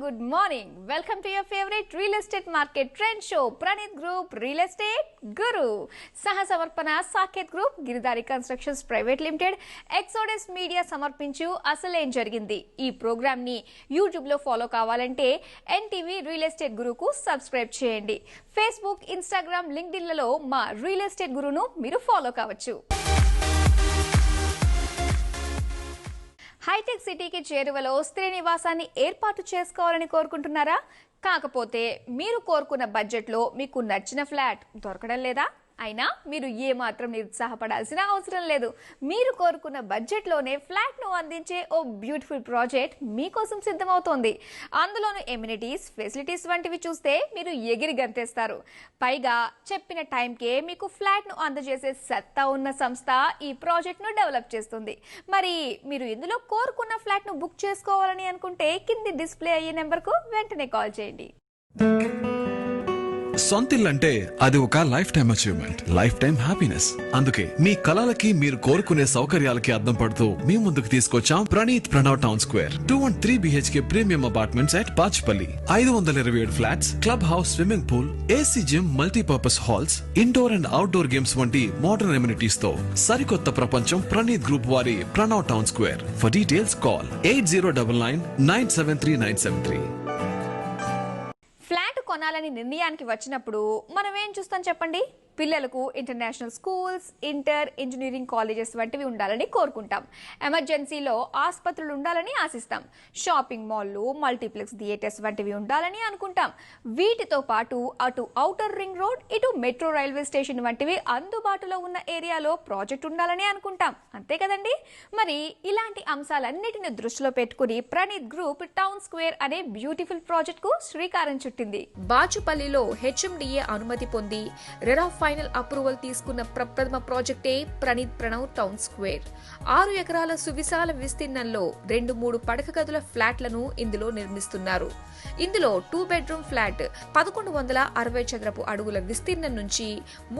good morning. Welcome to your favorite real estate market trend show, Pranit Group Real Estate Guru. Saha Samarpana Saket Group, Giridhari Constructions Private Limited, Exodus Media Samarpinchu Asalen Jarigindi. Ee program ni YouTube lo follow kavalante NTV Real Estate Guru ku subscribe cheyandi. Facebook, Instagram, LinkedIn లలో మా Real Estate Guru ను మీరు follow కావచ్చు. Hitech సిటీకి చేరువలో స్త్రీ నివాసాన్ని ఏర్పాటు చేసుకోవాలని కోరుకుంటున్నారా? కాకపోతే మీరు కోరుకున్న బడ్జెట్లో మీకు నచ్చిన ఫ్లాట్ దొరకడం లేదా? అయినా మీరు ఏమాత్రం నిరుత్సాహపడాల్సిన అవసరం లేదు. మీరు కోరుకున్న బడ్జెట్లోనే ఫ్లాట్ను అందించే ఓ బ్యూటిఫుల్ ప్రాజెక్ట్ మీకోసం సిద్ధమవుతోంది. అందులోని ఎమ్యూనిటీస్, ఫెసిలిటీస్ వంటివి చూస్తే మీరు ఎగిరి గంతేస్తారు. పైగా చెప్పిన టైంకే మీకు ఫ్లాట్ను అందజేసే సత్తా ఉన్న సంస్థ ఈ ప్రాజెక్ట్ను డెవలప్ చేస్తుంది. మరి మీరు ఇందులో కోరుకున్న ఫ్లాట్ను బుక్ చేసుకోవాలని అనుకుంటే కింది డిస్ప్లే అయ్యే నెంబర్కు వెంటనే కాల్ చేయండి. సొంతిల్లంటే అది ఒక life time achievement, life time happiness. అందుకే మీ కలలకి మీరు కోరుకునే సౌకర్యాలకి అద్దం పడుతూ మీ ముందుకు తీసుకొచ్చాం Praneeth Pranav town square 2 and 3 BHK premium apartments at Bachupally. 527 flats, club house, swimming pool, AC gym, multipurpose halls, indoor and outdoor games వంటి మోడర్న్ ఎమ్యూనిటీస్ తో సరికొత్త ప్రపంచం ప్రణీత్ గ్రూప్ వారి Pranav town square. For details call 8099973973. Flat కొనాలని నిర్ణయానికి వచ్చినప్పుడు మనం ఏం చూస్తాం చెప్పండి? పిల్లలకు ఇంటర్నేషనల్ స్కూల్స్, ఇంజనీరింగ్ కాలేజెస్ వంటివి ఉండాలని కోరుకుంటాం. ఎమర్జెన్సీలో ఆసుపత్రులు ఉండాలని ఆశిస్తాం. షాపింగ్ మాల్లు, మల్టీప్లెక్స్ థియేటర్స్ వంటివి ఉండాలని అనుకుంటాం. వీటితో పాటు అటు ఔటర్ రింగ్ రోడ్, ఇటు మెట్రో రైల్వే స్టేషన్ వంటివి అందుబాటులో ఉన్న ఏరియాలో ప్రాజెక్ట్ ఉండాలని అనుకుంటాం. అంతే కదండి? మరి ఇలాంటి అంశాలన్నిటిని దృష్టిలో పెట్టుకుని ప్రణీత్ గ్రూప్ టౌన్ స్క్వేర్ అనే బ్యూటిఫుల్ ప్రాజెక్ట్ కు శ్రీకారం చుట్టింది. బాచుపల్లిలో HMDA అనుమతి పొంది రెరా ఫైనల్ అప్రూవల్ తీసుకున్న ప్రప్రథమ ప్రాజెక్టే ప్రణీత్ ప్రణవ్ టౌన్ స్క్వేర్. 6 ఎకరాల సువిశాల విస్తీర్ణంలో 2-3 పడక గదుల ఫ్లాట్లను ఇందులో నిర్మిస్తున్నారు. ఇందులో 2 బెడ్రూమ్ ఫ్లాట్ 1160 చదరపు అడుగుల విస్తీర్ణం నుంచి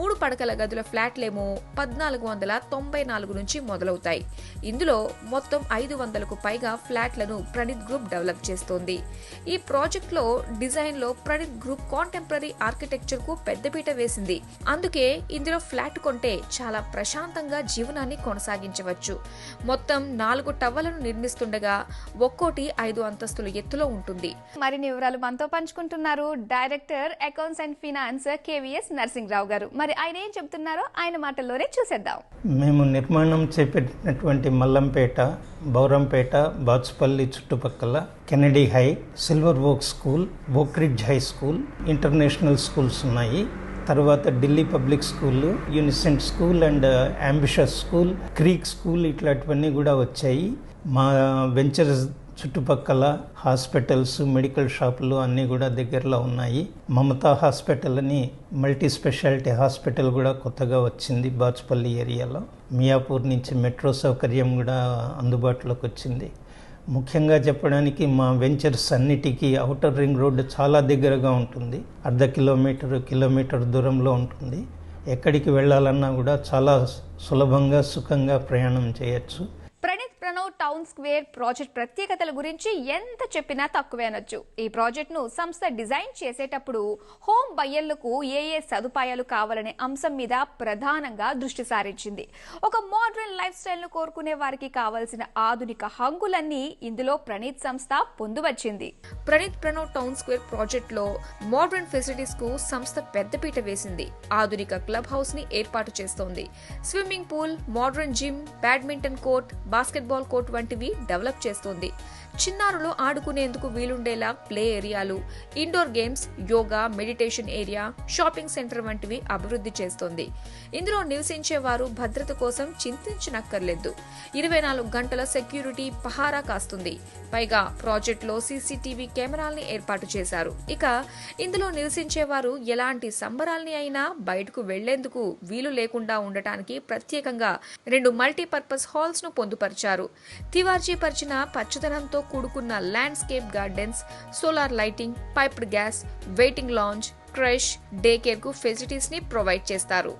3 పడకల గదుల ఫ్లాట్లేమో 1494 నుంచి మొదలవుతాయి. ఇందులో మొత్తం 500కు పైగా ఫ్లాట్లను ప్రణీత్ గ్రూప్ డెవలప్ చేస్తోంది. ఈ ప్రాజెక్ట్ లో డిజైన్ లో ప్రణీత్ గ్రూప్ కాంటెంపరీ ఆర్కిటెక్చర్ కు పెద్దపీట వేసింది. అందుకే ఇందులో ఫ్లాట్ కొంటే చాలా ప్రశాంతంగా జీవనాన్ని కొనసాగించవచ్చు. మొత్తం 4 టవర్లను నిర్మిస్తుండగా ఒక్కోటి 5 అంతస్తుల ఎత్తులో ఉంటుంది. మరిన్ని వివరాలు మనతో పంచుకుంటున్నారు director accounts and finance KVS Narasimharao గారు. మరి ఆయన ఏం చెప్తున్నారో ఆయన మాటల్లోనే చూసేద్దాం. మేము నిర్మాణం చేపట్టినటువంటి మల్లంపేట, బౌరంపేట, బాచుపల్లి చుట్టుపక్కల Kennedy high, silver oak school, Oakridge high school, international schools ఉన్నాయి. తర్వాత Delhi public school, Unicent school and ambitious school, Creek school ఇట్లాంటివన్నీ కూడా వచ్చాయి. మా వెంచర్స్ చుట్టుపక్కల హాస్పిటల్స్, మెడికల్ షాపులు అన్నీ కూడా దగ్గరలో ఉన్నాయి. మమతా హాస్పిటల్ అని మల్టీ స్పెషాలిటీ హాస్పిటల్ కూడా కొత్తగా వచ్చింది బాచుపల్లి ఏరియాలో. మియాపూర్ నుంచి మెట్రో సౌకర్యం కూడా అందుబాటులోకి వచ్చింది. ముఖ్యంగా చెప్పడానికి మా వెంచర్స్ అన్నిటికీ ఔటర్ రింగ్ రోడ్డు చాలా దగ్గరగా ఉంటుంది. 1/2 కిలోమీటర్ దూరంలో ఉంటుంది. ఎక్కడికి వెళ్ళాలన్నా కూడా చాలా సులభంగా, సుఖంగా ప్రయాణం చేయొచ్చు. Praneeth Pranav town square project ప్రత్యేకతల గురించి ఎంత చెప్పినా తక్కువే అనొచ్చు. ఈ ప్రాజెక్ట్ ను సంస్థ డిజైన్ చేసేటప్పుడు హోమ్ బయ్యర్లకు ఏ సదుపాయాలు కావాలనే అంశం మీద ప్రధానంగా దృష్టి సారించింది. ఒక మోడర్న్ లైఫ్ స్టైల్ ను కోరుకునే వారికి కావలసిన ఆధునిక హంగులన్నీ ఇందులో ప్రణీత్ సంస్థ పొందువచ్చింది. Praneeth Pranav town square project లో మోడర్న్ ఫెసిలిటీస్ కు సంస్థ పెద్దపీట వేసింది. ఆధునిక క్లబ్ హౌస్ ని ఏర్పాటు చేస్తోంది. Swimming pool, modern gym, badminton court, basketball court వంటివి డెవలప్ చేస్తోంది. చిన్నారులు ఆడుకునేందుకు వీలుండేలా ప్లే ఏరియాలు, indoor games, yoga, meditation area, shopping centre వంటివి అభివృద్ధి చేస్తోంది. ఇందులో నివసించే వారు భద్రత కోసం చింతించనక్కర్లేదు. 24 గంటల సెక్యూరిటీ పహారా కాస్తుంది. పైగా ప్రాజెక్టులో CCTV కెమెరాల్ని ఏర్పాటు చేశారు. ఇక ఇందులో నివసించేవారు ఎలాంటి సంబరాల్ని అయినా బయటకు వెళ్లేందుకు వీలు లేకుండా ఉండటానికి ప్రత్యేకంగా 2 మల్టీపర్పస్ హాల్స్ ను పొందుపరిచారు. తివార్జీపరిచిన పచ్చదనంతో కూడుకున్న landscape gardens, solar lighting, piped gas, waiting lounge, crush, day care కు ఫెసిలిటీస్ ని ప్రొవైడ్ చేస్తారు.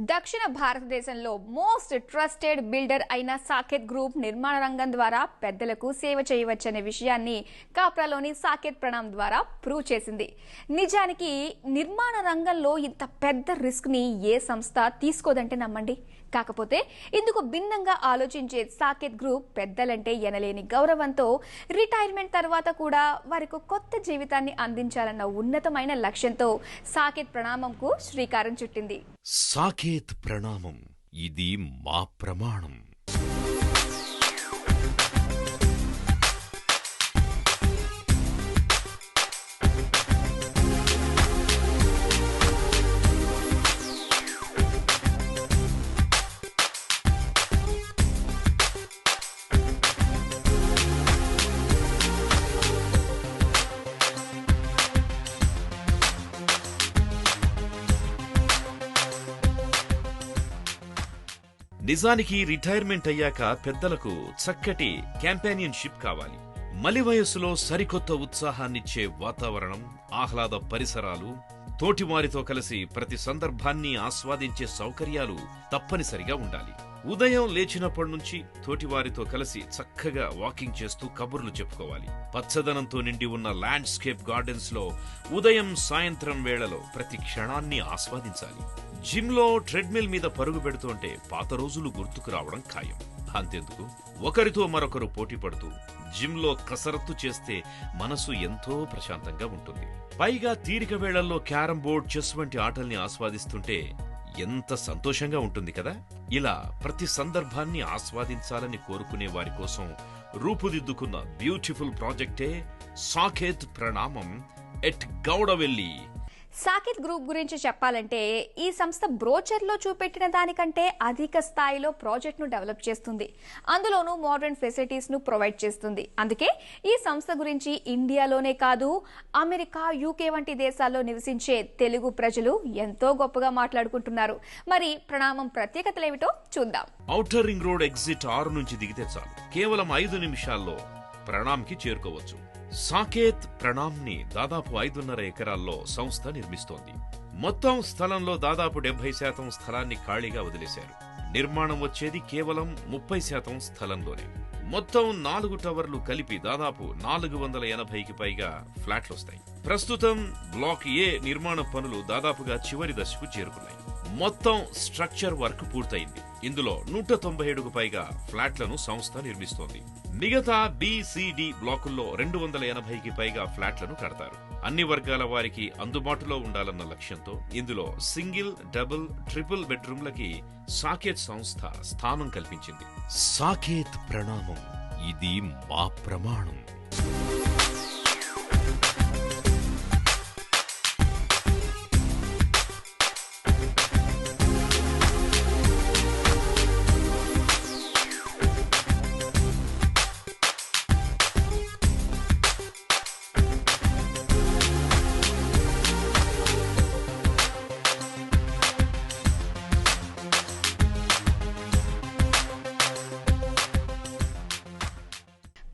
ద దక్షిణ భారతదేశంలో మోస్ట్ ట్రస్టెడ్ బిల్డర్ అయిన సాకేత్ గ్రూప్ నిర్మాణ రంగం ద్వారా పెద్దలకు సేవ చేయవచ్చనే విషయాన్ని కాప్రాలోని సాకేత్ ప్రణామ్ ద్వారా ప్రూవ్ చేసింది. నిజానికి నిర్మాణ రంగంలో ఇంత పెద్ద రిస్క్ ని ఏ సంస్థ తీసుకోదంటే నమ్మండి. కాకపోతే ఇందుకు భిన్నంగా ఆలోచించే సాకేత్ గ్రూప్ పెద్దలంటే ఎనలేని గౌరవంతో రిటైర్మెంట్ తర్వాత కూడా వారికి కొత్త జీవితాన్ని అందించాలన్న ఉన్నతమైన లక్ష్యంతో సాకేత్ ప్రణామంకు శ్రీకారం చుట్టింది. సాకేత్ ప్రణామం, ఇది మా ప్రమాణం. నిజానికి రిటైర్మెంట్ అయ్యాక పెద్దలకు చక్కటి క్యాంపెనియన్షిప్ కావాలి. మలి వయస్సులో సరికొత్త ఉత్సాహాన్నిచ్చే వాతావరణం, ఆహ్లాద పరిసరాలు, తోటివారితో కలిసి ప్రతి సందర్భాన్ని ఆస్వాదించే సౌకర్యాలు తప్పనిసరిగా ఉండాలి. ఉదయం లేచినప్పటి నుంచి తోటివారితో కలిసి చక్కగా వాకింగ్ చేస్తూ కబుర్లు చెప్పుకోవాలి. పచ్చదనంతో నిండి ఉన్న ల్యాండ్స్కేప్ గార్డెన్స్ లో ఉదయం సాయంత్రం వేళలో ప్రతి క్షణాన్ని ఆస్వాదించాలి. జిమ్ లో ట్రెడ్మిల్ మీద పరుగు పెడుతుంటే పాత రోజులు గుర్తుకు రావడం ఖాయం. అంతెందుకు, ఒకరితో మరొకరు పోటీ పడుతూ జిమ్ లో కసరత్తు చేస్తే మనసు ఎంతో ప్రశాంతంగా ఉంటుంది. పైగా తీరిక వేళల్లో క్యారం బోర్డ్, చెస్ వంటి ఆటల్ని ఆస్వాదిస్తుంటే ఎంత సంతోషంగా ఉంటుంది కదా. ఇలా ప్రతి సందర్భాన్ని ఆస్వాదించాలని కోరుకునే వారి కోసం రూపుదిద్దుకున్న బ్యూటిఫుల్ ప్రాజెక్టే సాకేత్ ప్రణామం ఎట్ గౌడవెల్లి. సాకేత్ గ్రూప్ గురించి చెప్పాలంటే ఈ సంస్థ బ్రోచర్లో చూపెట్టిన దానికంటే అధిక స్థాయిలో ప్రాజెక్ట్ను డెవలప్ చేస్తుంది. అందులోనూ మోడర్న్ ఫెసిలిటీస్ ను ప్రొవైడ్ చేస్తుంది. అందుకే ఈ సంస్థ గురించి ఇండియాలోనే కాదు, అమెరికా, యూకే వంటి దేశాల్లో నివసించే తెలుగు ప్రజలు ఎంతో గొప్పగా మాట్లాడుకుంటున్నారు. మరి ప్రణామం ప్రత్యేకతలేమిటో చూద్దాం. ఔటర్ రింగ్ రోడ్ ఎగ్జిట్ 6 నుంచి దిగితే చాలు, కేవలం 5 నిమిషాల్లో ప్రణామ్కి చేరుకోవచ్చు. సాకేత్ ప్రణామ్ ని దాదాపు 5.5 ఎకరాల్లో సంస్థ నిర్మిస్తోంది. మొత్తం స్థలంలో దాదాపు 70% స్థలాన్ని ఖాళీగా వదిలేశారు. నిర్మాణం వచ్చేది కేవలం 30% స్థలంలోనే. మొత్తం 4 టవర్లు కలిపి దాదాపు 480కి పైగా ఫ్లాట్లొస్తాయి. ప్రస్తుతం బ్లాక్ ఏ నిర్మాణ పనులు దాదాపుగా చివరి దశకు చేరుకున్నాయి. మొత్తం స్ట్రక్చర్ వర్క్ పూర్తయింది. ఇందులో 197కు పైగా ఫ్లాట్లను సంస్థ నిర్మిస్తోంది. మిగతా బిసిడి బ్లాకుల్లో 280కి పైగా ఫ్లాట్లను కడతారు. అన్ని వర్గాల వారికి అందుబాటులో ఉండాలన్న లక్ష్యంతో ఇందులో సింగిల్, డబుల్, ట్రిపుల్ బెడ్రూమ్లకి సాకేత్ సంస్థ స్థానం కల్పించింది. సాకేత్ ప్రణామం, ఇది మా ప్రమాణం.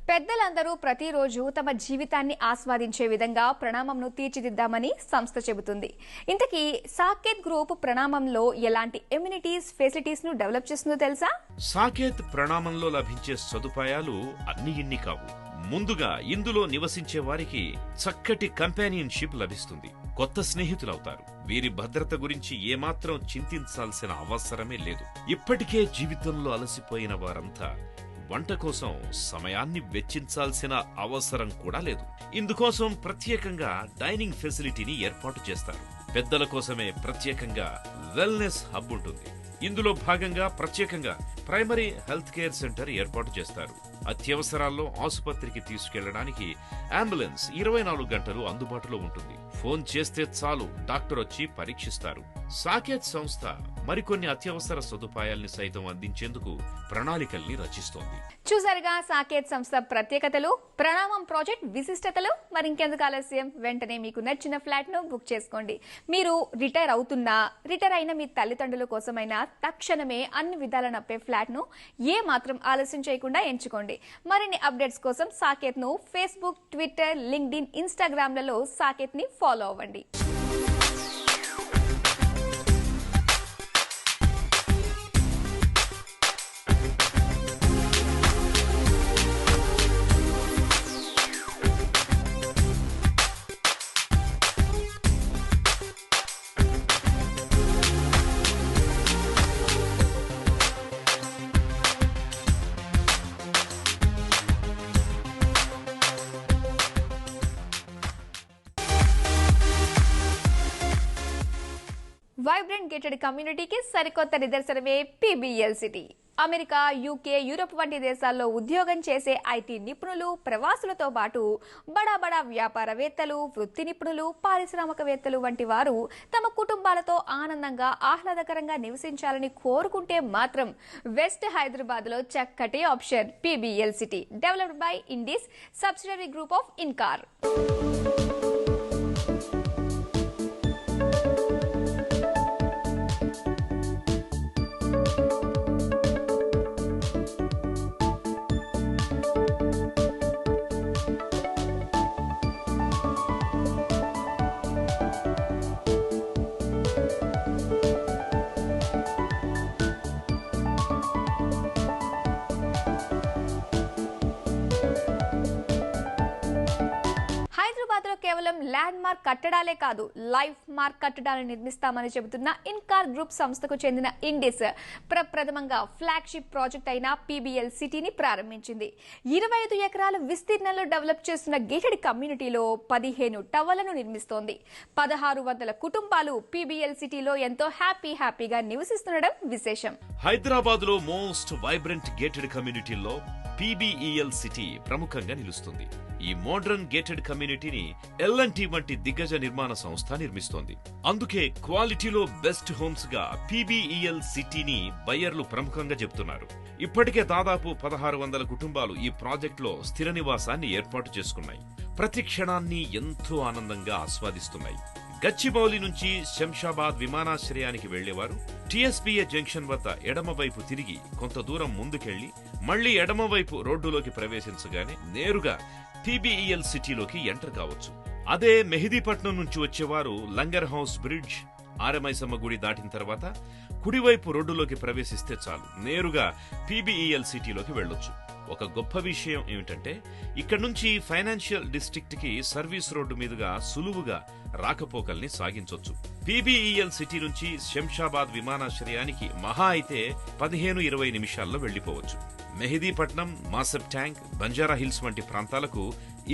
పెద్దలందరూ ప్రతిరోజు తమ జీవితాన్ని ఆస్వాదించే విధంగా ప్రణామంను తీర్చిదిద్దామని సంస్థ చెబుతుంది. ఇంతకీ సాకేత్ గ్రూప్ ప్రణామంలో ఎలాంటి ఎమ్యూనిటీస్, ఫెసిలిటీస్ ను డెవలప్ చేస్తుందో తెలుసా? సాకేత్ ప్రణామంలో లభించే సదుపాయాలు అన్ని ఇన్ని కావు. ముందుగా ఇందులో నివసించే వారికి చక్కటి కంపానియన్షిప్ లభిస్తుంది. కొత్త స్నేహితులవుతారు. వీరి భద్రత గురించి ఏమాత్రం చింతించాల్సిన అవసరమే లేదు. ఇప్పటికే జీవితంలో అలసిపోయిన వారంతా వంట కోసం సమయాన్ని వెచ్చించాల్సిన అవసరం కూడా లేదు. ఇందుకోసం ప్రత్యేకంగా డైనింగ్ ఫెసిలిటీని ఏర్పాటు చేస్తారు. పెద్దల కోసమే ప్రత్యేకంగా వెల్నెస్ హబ్ ఉంటుంది. ఇందులో భాగంగా ప్రత్యేకంగా ప్రైమరీ హెల్త్ కేర్ సెంటర్ ఏర్పాటు చేస్తారు. అత్యవసరాల్లో ఆసుపత్రికి తీసుకెళ్లడానికి అంబులెన్స్ 24 గంటలు అందుబాటులో ఉంటుంది. ఫోన్ చేస్తే చాలు, డాక్టర్ వచ్చి పరీక్షిస్తారు. సాకేత్ సంస్థ మరికొన్ని అత్యవసర సదుపాయాల్ని సైతం అందించేందుకు ప్రణాళికల్ని రచిస్తోంది. చూసారుగా సాకేత్ సంస్థ ప్రత్యేకతలు, ప్రణామం ప్రాజెక్ట్ విశిష్టతలు. మరి ఇంకెందుకు ఆలస్యం, వెంటనే మీకు నచ్చిన ఫ్లాట్ ను బుక్ చేసుకోండి. మీరు రిటైర్ అవుతున్నా, రిటైర్ అయిన మీ తల్లిదండ్రుల కోసమైనా తక్షణమే అన్ని విధాల నప్పే ఫ్లాట్ ను ఏ మాత్రం ఆలస్యం చేయకుండా ఎంచుకోండి. మరిన్ని అప్డేట్స్ కోసం సాకేత్ ను ఫేస్బుక్, ట్విట్టర్, లింక్డ్ఇన్, ఇన్స్టాగ్రామ్ లలో సాకేత్ ని ఫాలో అవ్వండి. వైబ్రెంట్ గేటెడ్ కమ్యూనిటీకి సరికొత్త నిదర్శనమే PBL city. America, UK, Europe వంటి దేశాల్లో ఉద్యోగం చేసే ఐటీ నిపుణులు, ప్రవాసులతో పాటు బడా వ్యాపారవేత్తలు, వృత్తి నిపుణులు, పారిశ్రామికవేత్తలు వంటి వారు తమ కుటుంబాలతో ఆనందంగా, ఆహ్లాదకరంగా నివసించాలని కోరుకుంటే మాత్రం వెస్ట్ హైదరాబాద్లో చక్కటి option PBL city, developed by Indies subsidiary group of Incor. హైదరాబాద్లో కేవలం ల్యాండ్ మార్క్ కట్టడాలే కాదు, లైఫ్ మార్క్ కట్టడాలను నిర్మిస్తామని చెబుతున్న ఇన్కార్ గ్రూప్ సంస్థకు చెందిన ఇండిస్ ప్రప్రథమంగా ఫ్లాగ్షిప్ ప్రాజెక్ట్ అయిన పీబీఎల్ సిటీని ప్రారంభించింది. 25 ఎకరాల విస్తీర్ణంలో డెవలప్ చేస్తున్న గేటెడ్ కమ్యూనిటీలో 15 టవర్లను నిర్మిస్తోంది. 1600 కుటుంబాలు పీబీఎల్ సిటీలో ఎంతో హ్యాపీగా నివసిస్తుండడం విశేషం. హైదరాబాద్ లో మోస్ట్ వైబ్రెంట్ గేటెడ్ కమ్యూనిటీల్లో పీబీఈఎల్ సిటీ ప్రముఖంగా నిలుస్తుంది. ఈ మోడర్న్ గేటెడ్ కమ్యూనిటీని ఎల్ఎన్టీ వంటి దిగ్గజ నిర్మాణ సంస్థ నిర్మిస్తోంది. అందుకే క్వాలిటీలో బెస్ట్ హోమ్స్ గా పీబీఈఎల్ సిటీని బయ్యర్లు ప్రముఖంగా చెబుతున్నారు. ఇప్పటికే దాదాపు 1600 కుటుంబాలు ఈ ప్రాజెక్టులో స్థిర నివాసాన్ని ఏర్పాటు చేసుకున్నాయి. ప్రతి క్షణాన్ని ఎంతో ఆనందంగా ఆస్వాదిస్తున్నాయి. గచ్చిబౌలి నుంచి శంషాబాద్ విమానాశ్రయానికి వెళ్లేవారు టీఎస్పీఏ జంక్షన్ వద్ద ఎడమవైపు తిరిగి కొంత దూరం ముందుకెళ్లి మళ్లీ ఎడమవైపు రోడ్డులోకి ప్రవేశించగానే నేరుగా పీబీఈఎల్ సిటీలోకి ఎంటర్ కావచ్చు. అదే మెహదీపట్నం నుంచి వచ్చేవారు లంగర్ హౌస్ బ్రిడ్జ్, ఆరమైసమ్మ గుడి దాటిన తర్వాత కుడివైపు రోడ్డులోకి ప్రవేశిస్తే చాలు, నేరుగా పీబీఈఎల్ సిటీలోకి వెళ్లొచ్చు. ఒక గొప్ప విషయం ఏమిటంటే ఇక్కడ నుంచి ఫైనాన్షియల్ డిస్ట్రిక్ట్ కి సర్వీస్ రోడ్డు మీదుగా సులువుగా రాకపోకల్ని సాగించొచ్చు. పీబీఈఎల్ సిటీ నుంచి శంషాబాద్ విమానాశ్రయానికి మహా అయితే 15-20 నిమిషాల్లో వెళ్లిపోవచ్చు. మెహదీపట్నం, మాసబ్ ట్యాంక్, బంజారా హిల్స్ వంటి ప్రాంతాలకు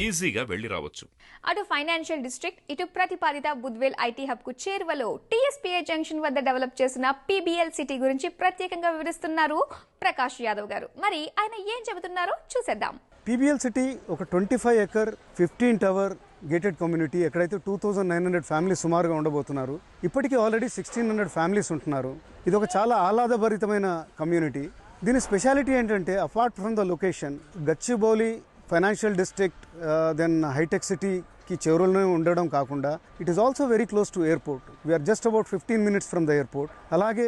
ఈజీగా వెళ్లి రావచ్చు. అటు ఫైనాన్షియల్ డిస్ట్రిక్ట్, ఇటు ప్రతిపాదిత బుద్వేల్ ఐటీ హబ్ కు చేరువలో టీఎస్పీఏ జంక్షన్ వద్ద డెవలప్ చేసిన పీబీఎల్ సిటీ గురించి ప్రత్యేకంగా వివరిస్తున్నారు ప్రకాష్ యాదవ్ గారు. మరి ఆయన ఏం చెబుతున్నారో చూసేద్దాం. పీబీఎల్ సిటీ ఒక 25 ఎకర్ 15 టవర్ గేటెడ్ కమ్యూనిటీ. ఎక్కడైతే 2900 ఫ్యామిలీస్ సుమారుగా ఉండబోతున్నారు. ఇప్పటికీ ఆల్రెడీ 1600 ఫ్యామిలీస్ ఉంటున్నారు. ఇది ఒక చాలా ఆహ్లాదభరితమైన కమ్యూనిటీ. దీని స్పెషాలిటీ ఏంటంటే apart from the location, Gachibowli financial district, then hitech సిటీకి చెరువులోనే ఉండడం కాకుండా it is also very close to airport. We are just about 15 minutes from the airport. అలాగే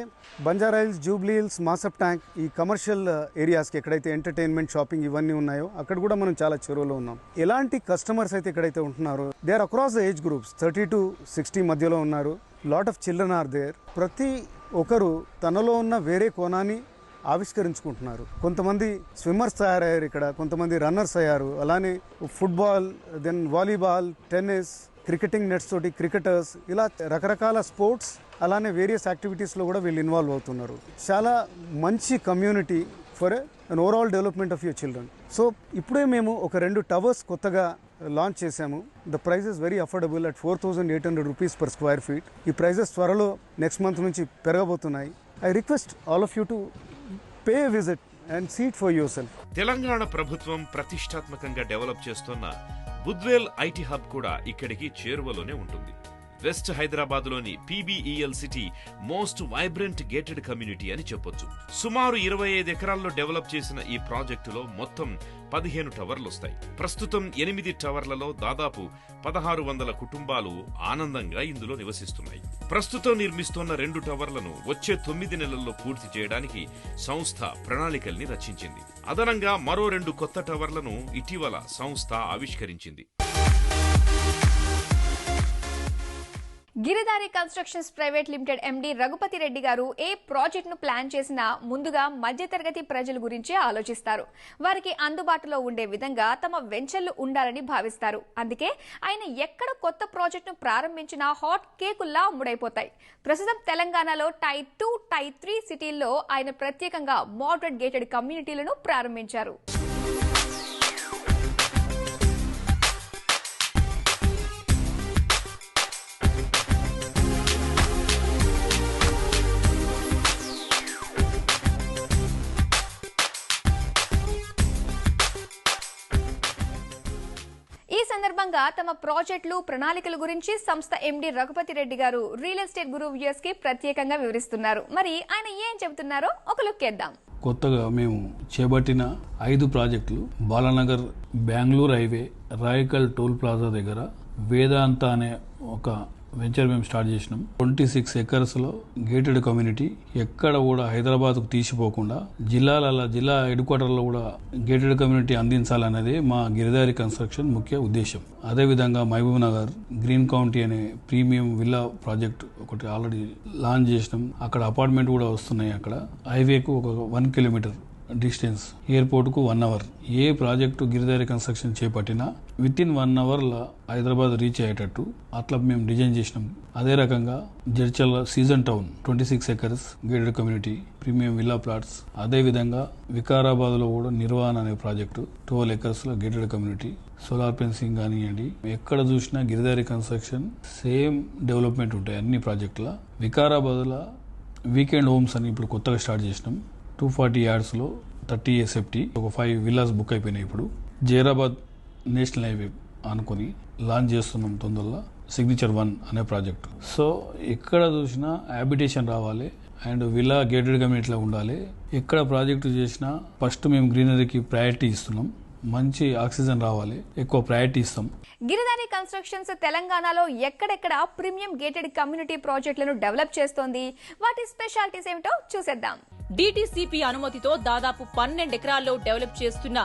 Banjara hills, Jubilee hills, Masab tank, ఈ కమర్షియల్ ఏరియాస్కి ఎక్కడైతే ఎంటర్టైన్మెంట్, షాపింగ్ ఇవన్నీ ఉన్నాయో అక్కడ కూడా మనం చాలా చెరువులో ఉన్నాం. ఎలాంటి కస్టమర్స్ అయితే ఎక్కడైతే ఉంటున్నారో they are across the age groups, 30 to 60 మధ్యలో ఉన్నారు. Lot of children are there. ప్రతి ఒక్కరు తనలో ఉన్న వేరే కోణాన్ని ఆవిష్కరించుకుంటున్నారు. కొంతమంది స్విమ్మర్స్ తయారయ్యారు ఇక్కడ, కొంతమంది రన్నర్స్ అయ్యారు. అలానే football, then volleyball, tennis, cricketing nets తోటి క్రికెటర్స్, ఇలా రకరకాల స్పోర్ట్స్, అలానే వేరియస్ యాక్టివిటీస్లో కూడా వీళ్ళు ఇన్వాల్వ్ అవుతున్నారు. చాలా మంచి community for an overall development of your children. So ఇప్పుడే మేము ఒక 2 టవర్స్ కొత్తగా లాంచ్ చేశాము. The prices very affordable at 4800 rupees per square feet. ఈ ప్రైజెస్ త్వరలో నెక్స్ట్ మంత్ నుంచి పెరగబోతున్నాయి. I request all of you to pay a visit and see it for yourself. Telangana ప్రభుత్వం ప్రతిష్టాత్మకంగా డెవలప్ చేస్తున్న బుద్వేల్ ఐటీ హబ్ కూడా ఇక్కడికి చేరువలోనే ఉంటుంది. వెస్ట్ హైదరాబాద్ లోని PBEL city most vibrant gated community అని చెప్పొచ్చు. సుమారు 25 ఎకరాల్లో డెవలప్ చేసిన ఈ ప్రాజెక్టులో మొత్తం 15 టవర్లు వస్తాయి. ప్రస్తుతం 8 టవర్లలో దాదాపు 1600 కుటుంబాలు ఆనందంగా ఇందులో నివసిస్తున్నాయి. ప్రస్తుతం నిర్మిస్తున్న 2 టవర్లను వచ్చే 9 నెలల్లో పూర్తి చేయడానికి సంస్థ ప్రణాళికల్ని రచించింది. అదనంగా మరో 2 కొత్త టవర్లను ఇటీవల సంస్థ ఆవిష్కరించింది. Giridhari constructions private limited MD Raghupathi Reddy గారు ఏ ప్రాజెక్ట్ ను ప్లాన్ చేసినా ముందుగా మధ్యతరగతి ప్రజల గురించి ఆలోచిస్తారు. వారికి అందుబాటులో ఉండే విధంగా తమ వెంచర్లు ఉండాలని భావిస్తారు. అందుకే ఆయన ఎక్కడ కొత్త ప్రాజెక్ట్ ను ప్రారంభించినా హాట్ కేకుల్లా అమ్ముడైపోతాయి. ప్రస్తుతం తెలంగాణలో టైర్ 2, టైర్ 3 సిటీల్లో ఆయన ప్రత్యేకంగా మోడరేట్ గేటెడ్ కమ్యూనిటీలను ప్రారంభించారు. సందర్భంగా తమ ప్రాజెక్టులు ప్రణాళికల గురించి సంస్థ ఎండి రఘుపతి రెడ్డి గారు రియల్ ఎస్టేట్ గురు వ్యూయర్స్ కి ప్రత్యేకంగా వివరిస్తున్నారు. మరి ఆయన ఏం చెబుతున్నారో ఒక లుక్ వేద్దాం. కొత్తగా మేము చేపట్టిన 5 ప్రాజెక్టులు Balanagar Bengaluru highway Rayakal toll plaza దగ్గర వేదాంత అనే ఒక వెంచర్ మేము స్టార్ట్ చేసినాం. 26 ఎకర్స్లో గేటెడ్ కమ్యూనిటీ, ఎక్కడ కూడా హైదరాబాద్కు తీసిపోకుండా జిల్లా హెడ్ క్వార్టర్లో కూడా గేటెడ్ కమ్యూనిటీ అందించాలనేది మా గిరిదారి కన్స్ట్రక్షన్ ముఖ్య ఉద్దేశం. అదేవిధంగా మహబూబ్ నగర్ గ్రీన్ కౌంటీ అనే ప్రీమియం విల్లా ప్రాజెక్ట్ ఒకటి ఆల్రెడీ లాంచ్ చేసినాం. అక్కడ అపార్ట్మెంట్ కూడా వస్తున్నాయి. అక్కడ హైవేకు ఒక 1 కిలోమీటర్ డిస్టెన్స్, ఎయిర్పోర్ట్కు 1 అవర్. ఏ ప్రాజెక్టు గిరిదారి కన్స్ట్రక్షన్ చేపట్టినా విత్ ఇన్ 1 అవర్లో హైదరాబాద్ రీచ్ అయ్యేటట్టు అట్లా మేము డిజైన్ చేసినాం. అదే రకంగా Jadcherla season town 26 acres gated community premium villa plots. అదేవిధంగా వికారాబాద్లో కూడా నిర్వాణ అనే ప్రాజెక్టు 12 ఎకర్స్లో గేటెడ్ కమ్యూనిటీ, సోలార్ ఫెన్సింగ్ కానివ్వండి. ఎక్కడ చూసినా గిరిదారి కన్స్ట్రక్షన్ సేమ్ డెవలప్మెంట్ ఉంటాయి అన్ని ప్రాజెక్టుల. వికారాబాద్లో వీకెండ్ హోమ్స్ అని ఇప్పుడు కొత్తగా స్టార్ట్ చేసినాం. 240 యార్డ్స్లో 30 ఎస్ఎఫ్టీ ఒక 5 విల్లాస్ బుక్ అయిపోయినాయి. ఇప్పుడు జైరాబాద్ నేషనల్ హైవే అనుకుని లాంచ్ చేస్తున్నాం తొందరలో సిగ్నేచర్ 1 అనే ప్రాజెక్ట్. సో ఎక్కడ చూసినా హ్యాబిటేషన్ రావాలి అండ్ విల్లా గేటెడ్ కమ్యూనిటీలో ఉండాలి. ఎక్కడ ప్రాజెక్టు చేసినా ఫస్ట్ మేము గ్రీనరీకి ప్రయారిటీ ఇస్తున్నాం. మంచి ఆక్సిజన్ రావాలి, ఎక్కువ ప్రయారిటీ ఇస్తాం. గిరిదారి కన్స్ట్రక్షన్స్ తెలంగాణలో ఎక్కడెక్కడ ప్రీమియం గేటెడ్ కమ్యూనిటీ ప్రాజెక్టులను డెవలప్ చేస్తోంది, వాటి స్పెషాలిటీస్ ఏమిటో చూసేద్దాం. DTCP అనుమతితో దాదాపు 12 ఎకరాల్లో డెవలప్ చేస్తున్న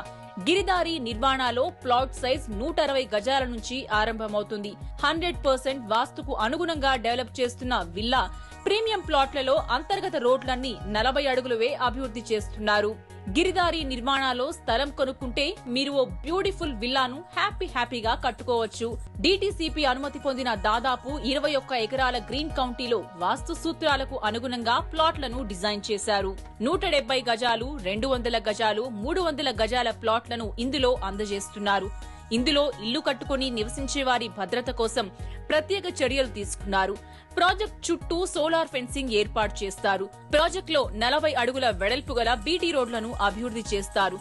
గిరిదారి నిర్మాణాలో ప్లాట్ సైజ్ 160 గజాల నుంచి ఆరంభమవుతుంది. 100% వాస్తుకు అనుగుణంగా డెవలప్ చేస్తున్న విల్లా ప్రీమియం ప్లాట్లలో అంతర్గత రోడ్లన్నీ 40 అడుగులవే అభివృద్ధి చేస్తున్నారు. గిరిదారి నిర్మాణాలో స్థలం కొనుక్కుంటే మీరు ఓ బ్యూటిఫుల్ విల్లాను హ్యాపీగా కట్టుకోవచ్చు. DTCP అనుమతి పొందిన దాదాపు 21 ఎకరాల గ్రీన్ కౌంటీలో వాస్తు సూత్రాలకు అనుగుణంగా ప్లాట్లను డిజైన్ చేశారు. 170 గజాలు, 200 గజాలు, 300 గజాల ప్లాట్లను ఇందులో అందజేస్తున్నారు. ఇందులో ఇల్లు కట్టుకుని నివసించే వారి భద్రత కోసం ప్రత్యేక చర్యలు తీసుకున్నారు. ప్రాజెక్ట్ చుట్టూ సోలార్ ఫెన్సింగ్ ఏర్పాటు చేస్తారు. ప్రాజెక్టులో 40 అడుగుల వెడల్పు గల బీటీ రోడ్లను అభివృద్ధి చేస్తారు.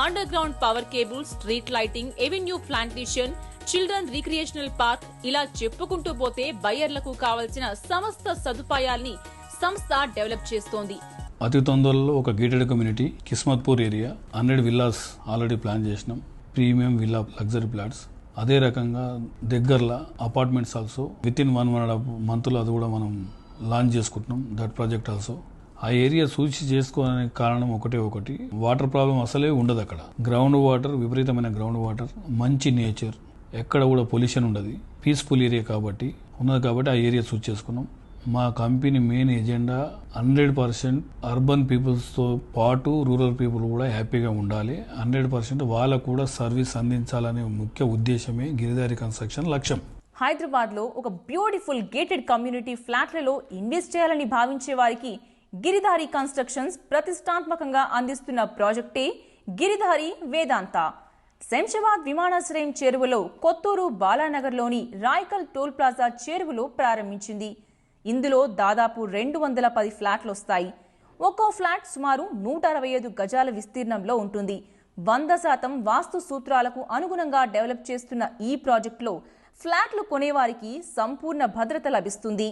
Under ground power cable, street lighting, avenue plantation, children recreational park, ఇలా చెప్పుకుంటూ పోతే బయ్యర్లకు కావలసిన సమస్త సదుపాయాల్ని సంస్థ డెవలప్ చేస్తోంది. అతి తొందరలో ఒక gated community Kismatpur area 100 villas already plan చేసినాం. Premium villa luxury plots. అదే రకంగా దగ్గరలో అపార్ట్మెంట్స్ ఆల్సో విత్ ఇన్ 1.5 మంత్లో అది కూడా మనం లాంచ్ చేసుకుంటున్నాం. That project also. ఆ ఏరియా సూచి చేసుకోవడానికి కారణం ఒకటి, వాటర్ ప్రాబ్లం అసలే ఉండదు అక్కడ. గ్రౌండ్ వాటర్, విపరీతమైన గ్రౌండ్ వాటర్, మంచి నేచర్, ఎక్కడ కూడా పొల్యూషన్ ఉండదు. పీస్ఫుల్ ఏరియా కాబట్టి ఆ ఏరియా సూచి చేసుకున్నాం. మా కంపెనీ మెయిన్ ఎజెండా 100% అర్బన్ పీపుల్స్తో పాటు రూరల్ పీపుల్ కూడా హ్యాపీగా ఉండాలి. 100% వాళ్ళకు కూడా సర్వీస్ అందించాలనే ముఖ్య ఉద్దేశమే గిరిదారి కన్స్ట్రక్షన్ లక్ష్యం. హైదరాబాద్లో ఒక బ్యూటిఫుల్ గేటెడ్ కమ్యూనిటీ ఫ్లాట్లలో ఇన్వెస్ట్ చేయాలని భావించే వారికి గిరిదారి కన్స్ట్రక్షన్స్ ప్రతిష్టాత్మకంగా అందిస్తున్న ప్రాజెక్టే గిరిదారి వేదాంత. శంషాబాద్ విమానాశ్రయం చేరువలో కొత్తూరు బాలానగర్లోని రాయకల్ టోల్ ప్లాజా చేరువలో ప్రారంభించింది. ఇందులో దాదాపు 210 ఫ్లాట్లు వస్తాయి. ఒక్కో ఫ్లాట్ సుమారు 165 గజాల విస్తీర్ణంలో ఉంటుంది. 100% వాస్తు సూత్రాలకు అనుగుణంగా డెవలప్ చేస్తున్న ఈ ప్రాజెక్టులో ఫ్లాట్లు కొనేవారికి సంపూర్ణ భద్రత లభిస్తుంది.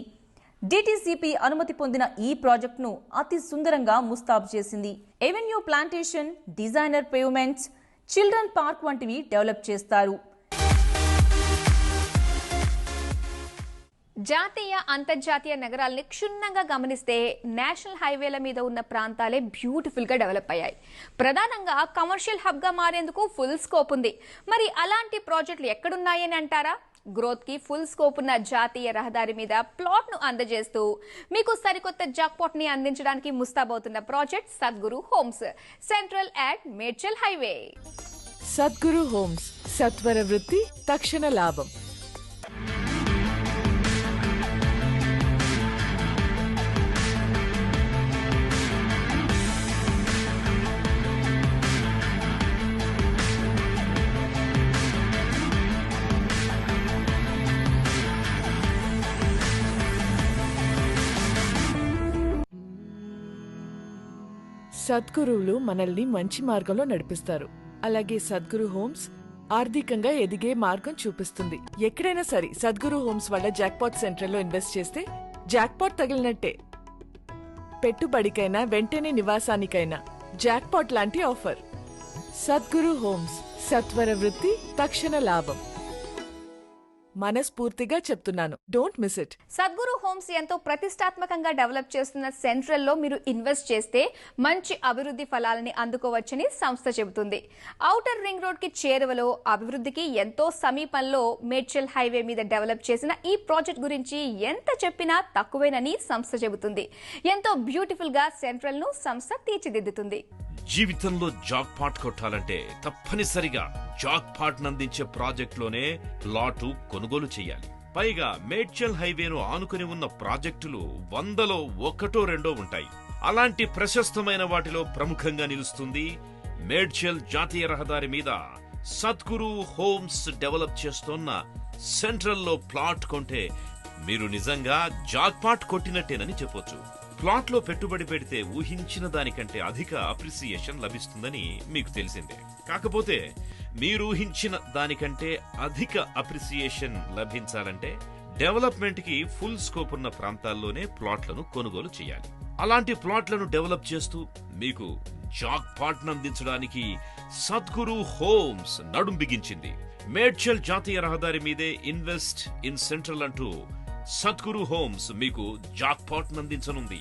DTCP అనుమతి పొందిన ఈ ప్రాజెక్టును అతి సుందరంగా ముస్తాబు చేసింది. Avenue plantation, designer pavements, children park వంటివి డెవలప్ చేస్తారు. జాతీయ అంతర్జాతీయ నగరాలని క్షుణ్ణంగా గమనిస్తే నేషనల్ హైవేల మీద ఉన్న ప్రాంతాలే బ్యూటిఫుల్ గా డెవలప్ అయ్యాయి. ప్రధానంగా కమర్షియల్ హబ్ గా మారేందుకు ఫుల్ స్కోప్ ఉంది. మరి అలాంటి ప్రాజెక్టులు ఎక్కడున్నాయని అంటారా? గ్రోత్ కి ఫుల్ స్కోప్ ఉన్న జాతీయ రహదారి మీద ప్లాట్ ను అందజేస్తూ మీకు సరికొత్త జాక్పాట్ ని అందించడానికి ముస్తాబవుతున్న project Sadguru homes, central at Medchal highway. Sadguru homes, సత్వర వృత్తి, తక్షణ లాభం. సద్గురువులు మనల్ని మంచి మార్గంలో నడిపిస్తారు. అలాగే సద్గురు హోమ్స్ ఆర్థికంగా ఎదిగే మార్గం చూపిస్తుంది. ఎక్కడైనా సరే సద్గురు హోమ్స్ వాళ్ళ జాక్పాట్ సెంటర్లో ఇన్వెస్ట్ చేస్తే జాక్పాట్ తగిలినట్టే. పెట్టుబడికైనా వెంటనే నివాసానికైనా జాక్పాట్ లాంటి ఆఫర్. సద్గురు హోమ్స్, సత్వర వృత్తి, తక్షణ లాభం. మనస్ఫూర్తిగా చెప్తున్నాను, don't miss it. Sadguru homes ఎంతో ప్రతిష్టాత్మకంగా డెవలప్ చేస్తున్న సెంట్రల్లో మీరు ఇన్వెస్ట్ చేస్తే మంచి అభివృద్ధి ఫలాలని అందుకోవచ్చని సంస్థ చెబుతుంది. ఔటర్ రింగ్ రోడ్ కి చేరువలో అభివృద్ధికి ఎంతో సమీపంలో మేడ్చల్ హైవే మీద డెవలప్ చేసిన ఈ ప్రాజెక్ట్ గురించి ఎంత చెప్పినా తక్కువేనని సంస్థ చెబుతుంది. ఎంతో బ్యూటిఫుల్ గా సెంట్రల్ ను సంస్థ తీర్చిదిద్దుతుంది. జీవితంలో జాక్ పాట్ కొట్టాలంటే తప్పనిసరిగా జాక్ పాట్ నందించే ప్రాజెక్టులోనే ప్లాటు కొనుగోలు చేయాలి. పైగా మేడ్చల్ హైవేను ఆనుకుని ఉన్న ప్రాజెక్టులు 100లో 1-2 ఉంటాయి. అలాంటి ప్రశస్తమైన వాటిలో ప్రముఖంగా నిలుస్తుంది మేడ్చల్ జాతీయ రహదారి మీద సద్గురు హోమ్స్ డెవలప్ చేస్తున్న సెంట్రల్లో ప్లాట్ కొంటే మీరు నిజంగా జాక్ పాట్ కొట్టినట్టేనని చెప్పొచ్చు. ప్లాట్ లో పెట్టుబడి పెడితే ఊహించిన దానికంటే అధిక అప్రిసియేషన్ లభిస్తుందని మీకు తెలిసిందే. కాకపోతే మీరు ఊహించిన దానికంటే అధిక అప్రిసియేషన్ లభించాలంటే డెవలప్మెంట్ కి ఫుల్ స్కోప్ ఉన్న ప్రాంతాల్లోనే ప్లాట్లను కొనుగోలు చేయాలి. అలాంటి ప్లాట్లను డెవలప్ చేస్తూ మీకు జాక్ పాట్ నందించడానికి సద్గురు హోమ్స్ నడుం బిగించింది. మేడ్చల్ జాతీయ రహదారి మీదే ఇన్వెస్ట్ ఇన్ సెంట్రల్ అంటూ సద్గురు హోమ్స్ మీకు జాక్ పాట్ నందించనుంది.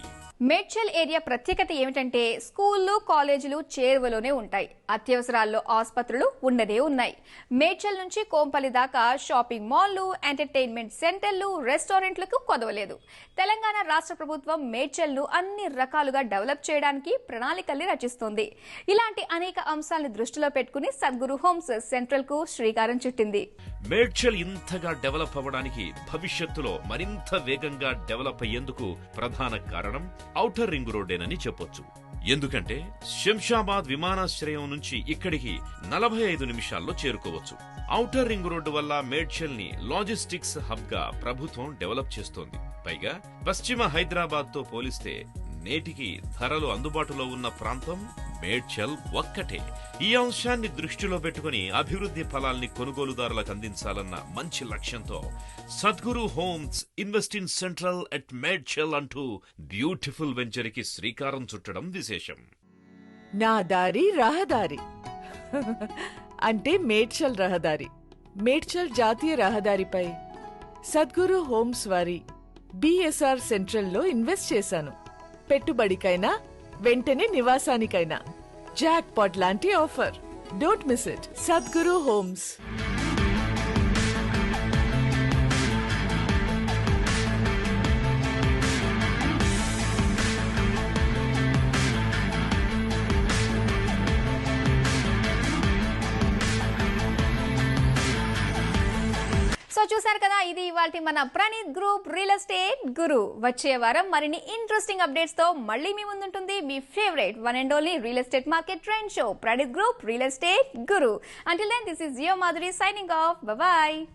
మేడ్చల్ ఏరియా ప్రత్యేకత ఏమిటంటే స్కూళ్లు, కాలేజీలు చేరువలోనే ఉంటాయి. అత్యవసరాల్లో ఆసుపత్రులు ఉన్నదే ఉన్నాయి. మేడ్చల్ నుంచి కోంపల్లి దాకా షాపింగ్ మాల్లు, ఎంటర్టైన్మెంట్ సెంటర్లు, రెస్టారెంట్లకు కొదవలేదు. తెలంగాణ రాష్ట్ర ప్రభుత్వం మేడ్చల్ ను అన్ని రకాలుగా డెవలప్ చేయడానికి ప్రణాళికల్ని రచిస్తోంది. ఇలాంటి అనేక అంశాలను దృష్టిలో పెట్టుకుని సద్గురు హోమ్స్ సెంట్రల్ కు శ్రీకారం చుట్టింది. మేడ్చల్ ఇంతగా డెవలప్ అవ్వడానికి, భవిష్యత్తులో మరింత వేగంగా డెవలప్ అయ్యేందుకు ప్రధాన కారణం ఔటర్ రింగ్ రోడ్డేనని చెప్పొచ్చు. ఎందుకంటే శంషాబాద్ విమానాశ్రయం నుంచి ఇక్కడికి 45 నిమిషాల్లో చేరుకోవచ్చు. ఔటర్ రింగ్ రోడ్డు వల్ల మేడ్చల్ ని లాజిస్టిక్స్ హబ్ గా ప్రభుత్వం డెవలప్ చేస్తోంది. పైగా పశ్చిమ హైదరాబాద్ తో పోలిస్తే నేటికి ధరలు అందుబాటులో ఉన్న ప్రాంతం మేడ్చల్ ఒక్కటే. ఈ అంశాన్ని దృష్టిలో పెట్టుకుని అభివృద్ధి ఫలాల్ని కొనుగోలుదారులకు అందించాలన్న మంచి లక్ష్యంతో Sadguru homes invest in central at Medchal అంటూ బ్యూటిఫుల్ వెంచర్ కి శ్రీకారం చుట్టడం విశేషం. నా దారి రహదారి అంటే మేడ్చల్ రహదారి. మేడ్చల్ జాతీయ రహదారిపై సద్గురు హోమ్స్ వారి బిఎస్ఆర్ సెంట్రల్లో ఇన్వెస్ట్ చేశాను. పెట్టుబడికైనా వెంటనే నివాసానికైనా జాక్ పాట్ లాంటి offer. Don't miss it. Sadguru homes. So చూసారు కదా, ఇది ఇవాల్టి మన Praneeth group real estate Guru. వచ్చే వారం మరిన్ని ఇంట్రెస్టింగ్ అప్డేట్స్ తో మళ్ళీ మీ ముందుంటుంది మీ favourite one and only real estate market trend show Praneeth group real estate Guru. Until then, this is Zio Madhuri signing off. Bye bye.